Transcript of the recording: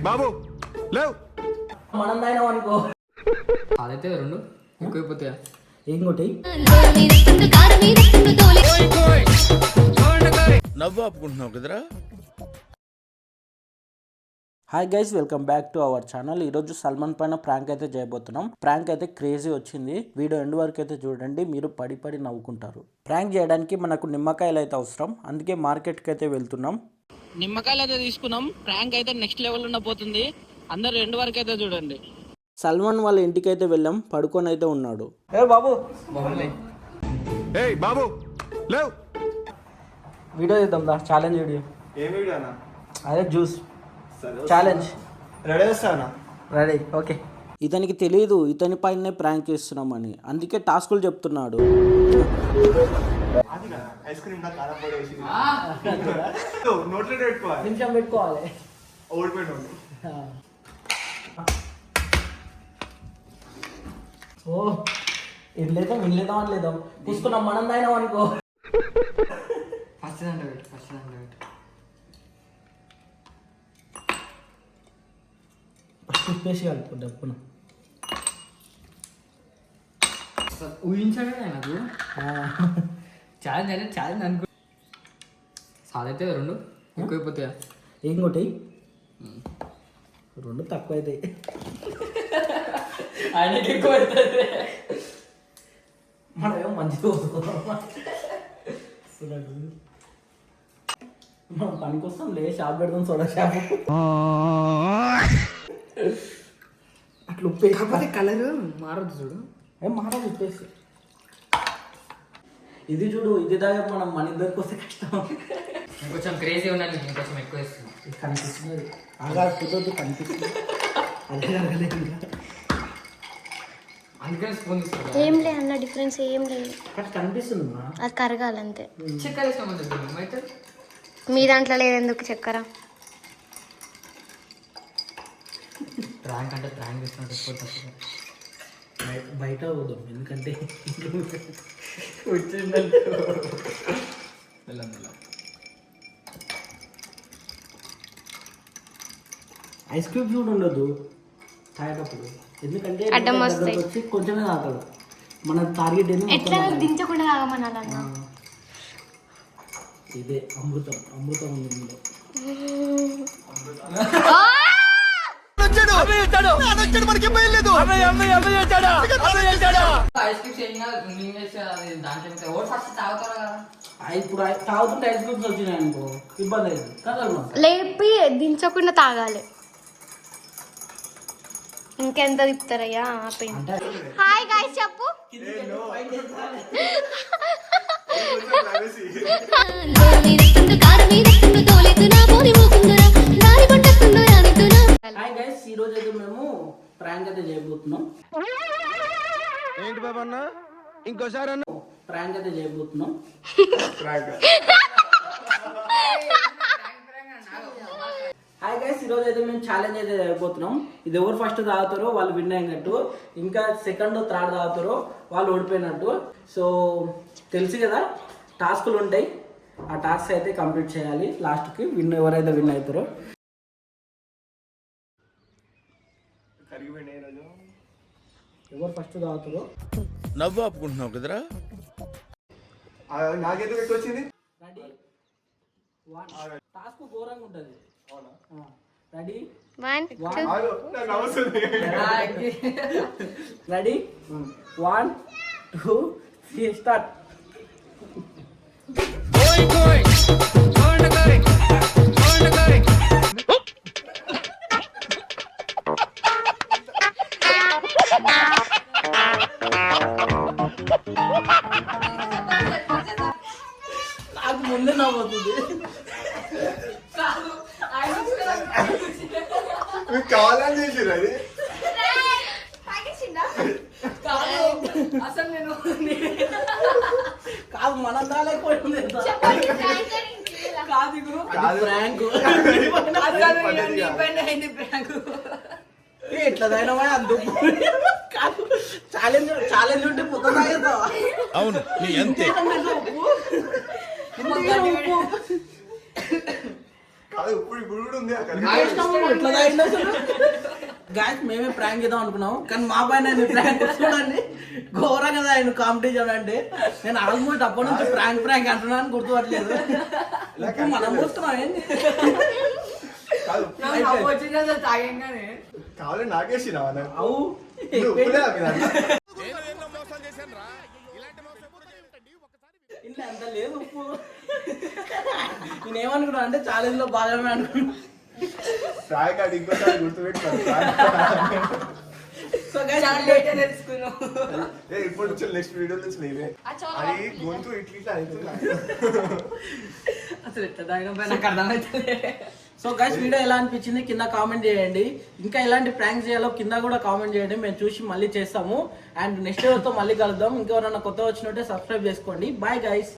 బాబు లేవు మనం తాగినాం అనుకో అదైతే రెండు ఎక్కువైపోతాయా ఇంకోటి నవ్వు ఆపుకుంటున్నావు కదరా. Hi guys, welcome back to our channel. ఈరోజు సల్మాన్ పైన ప్రాంక్ అయితే చేయబోతున్నాం. ప్రాంక్ అయితే క్రేజీ వచ్చింది. వీడియో ఎండ్ వరకు అయితే చూడండి, మీరు పడి పడి నవ్వుకుంటారు. ప్రాంక్ చేయడానికి మనకు నిమ్మకాయలు అయితే అవసరం, అందుకే మార్కెట్కి అయితే వెళ్తున్నాం. నిమ్మకాయలు అయితే తీసుకున్నాం. ప్రాంక్ అయితే నెక్స్ట్ లెవెల్ ఉండబోతుంది. అందరు ఎండ్ వరకు అయితే చూడండి. సల్మాన్ వాళ్ళ ఇంటికి అయితే వెళ్ళాం, పడుకొని అయితే ఉన్నాడు. ఏ బాబు బాబు లేవు వీడియో చేద్దాం దా, ఛాలెంజ్ వీడియో. ఏం వీడియో అన్న? అదే జ్యూస్ ఛాలెంజ్. రెడీ చేస్తానా? Ready, okay. ఇతనికి తెలియదు ఇతని పైనే ప్రాంక్ చేస్తున్నామని, అందుకే టాస్కులు చెప్తున్నాడు. ఐస్ క్రీమ్ నాకు కారం పడేసి నోట్లో పెట్టుకోవాలి, నిమిషం పెట్టుకోవాలి. ఓడిపోయిన ఓ ఇల్లేదాం ఇల్లేదాం అని లేదాం తీసుకున్నాం. మనం తాగినాం అనుకో. ఫస్ట్ దాంట్లో పెట్టు, ఫస్ట్ దాంట్లో పెట్టు. ఫస్ట్ ఉప్పేసి కలుపు డబ్బున. ఊహించాడే నాకు ఛాలెంజ్ అంటే ఛాలెంజ్ అనుకో. సాదైతే రెండు ఎక్కువైపోతాయా? ఇంకోటి రెండు తక్కువ అవుతాయి. ఆయనకి ఎక్కువ అవుతుంది. మనం ఏమో మంచిగా మనం పనికొస్తాం లే, షాప్ పెడతాం, సోడా షాప్. అట్లా ఉప్పేసి కలర్ మారదు చూడు. ఏం మారాలి ఉప్పేసి. ఇది చూడు, ఇది దాకా మనం మన ఇద్దరికి వస్తే కష్టం. ఇంకొంచెం క్రేజీ ఉన్నాను, ఇంకొంచెం ఎక్కువ వేస్తుంది. ఇది కనిపిస్తున్నది ఆగా కుదరదు, కనిపిస్తుంది. అదే కలగలేదు ఇంకా. అందుకని స్పూన్ తీసుకుంటా. ఏం లేదు అన్న, డిఫరెన్స్ ఏం లేదు. అట్లా కనిపిస్తుంది మా. అది కరగాలంతే. చక్కెర వేసుకోమంటుంది అయితే. మీ దాంట్లో లేదు ఎందుకు చక్కెర? ప్రాంక్ అంటే ప్రాంక్ చేస్తున్నట్టు బయట పోదాం, ఎందుకంటే వచ్చిందంటే ఐస్ క్రీమ్స్ కూడా ఉండదు తాగేటప్పుడు, ఎందుకంటే అడ్డం వస్తాయి. వచ్చి కొంచెమే తాగుతాడు. మన టార్గెట్ ఏంది? ఎట్లా దించకుండా తాగమనాలన్న. ఇదే అమృతం, అమృతం ఉంది ఇందులో. ఇప్పుడు తాగుతుంటే ఐస్ క్రీమ్స్ వచ్చినాయి అనుకో ఇబ్బంది అయింది కదా. లేపి దించకుండా తాగాలి. ఇంకెంత తిప్పుతారయ్యా? హాయ్ గాయ్స్ చెప్పు. హాయ్ గైస్, ఈ రోజు అయితే మేము ప్రాంక్ అయితే చేయబోతున్నాం. ఏంటి బాబు అన్న ఇంకోసారి అన్న ప్రాంక్ అయితే చేయబోతున్నాం. హాయ్ గైస్, ఈ రోజు అయితే మేము ఛాలెంజ్ అయితే చేయబోతున్నాం. ఇది ఎవరు ఫస్ట్ తాగుతారో వాళ్ళు విన్ అయినట్టు, ఇంకా సెకండ్ థర్డ్ తాగుతారో వాళ్ళు ఓడిపోయినట్టు. సో తెలుసు కదా, టాస్కులు ఉంటాయి. ఆ టాస్క్ అయితే కంప్లీట్ చేయాలి. లాస్ట్కి విన్ ఎవరైతే విన్ అవుతారో. ఎవరు ఫస్ట్ తాగుతారో నవ్వు ఆపుకుంటున్నావు కదరా. నాకైతే పెట్టి వచ్చింది. రెడీ, టాస్క్ ఘోరంగా ఉంటుంది. Ready, 1 ready, 1 2 3 start. నాకు ముందే నవ్వుతుంది. మీకు కావాలని చేసిర్రు అది. అసలు నేను కాదు, మనం తాలేకపోయింది. కాదు గురు, ప్రాంక్. ఎట్లదైనా అంత కాదు. ఛాలెంజ్ ఛాలెంజ్ ఉంటే పొద్దున తాగేస్తావా? అవును నీ అంతే. కాదు ఇప్పుడు కూడా ఉంది అక్కడ. ఎట్లా తాగిండు అసలు? గాయస్ మేమే ప్రాంక్ చేద్దాం అనుకున్నాం కానీ మా పైన ప్రాంక్ చూడండి ఘోరంగా ఆయన కాంపిటీషన్ అంటే నేను ఆల్మోస్ట్ అప్పటి నుంచి ప్రాంక్ అంటున్నాను గుర్తుపట్టలేదు. ఇప్పుడు మనం చూస్తున్నాం ఏంటి కాదు తాగంగానే కావాలి నాకేసినా అవు ఇంట్లో అంత లేదు ఉప్పు. నేనేమనుకున్నా అంటే ఛాలెంజ్ లో భాగమే అనుకున్నా. ఫ్రాయ్ కార్డ్ ఇంకోసారి గుర్తుపెట్టుకోండి. సో గైస్ తెలుసుకున్నాం. ఇప్పుడు నుంచి నెక్స్ట్ వీడియో నుంచి లేవే అది గొంతు ఇట్లా అవుతుంది. అసలు ఎట్లా తాగినా నాకు అర్థమవుతుంది. సో గైస్ వీడియో ఎలా అనిపించింది కింద కామెంట్ చేయండి. ఇంకా ఎలాంటి ప్రాంక్స్ చేయాలో కింద కూడా కామెంట్ చేయండి, మేము చూసి మళ్ళీ చేస్తాము. అండ్ నెక్స్ట్ తో మళ్ళీ కలుద్దాం. ఇంకెవరన్నా కొత్త వచ్చినట్టే సబ్స్క్రైబ్ చేసుకోండి. Bye guys.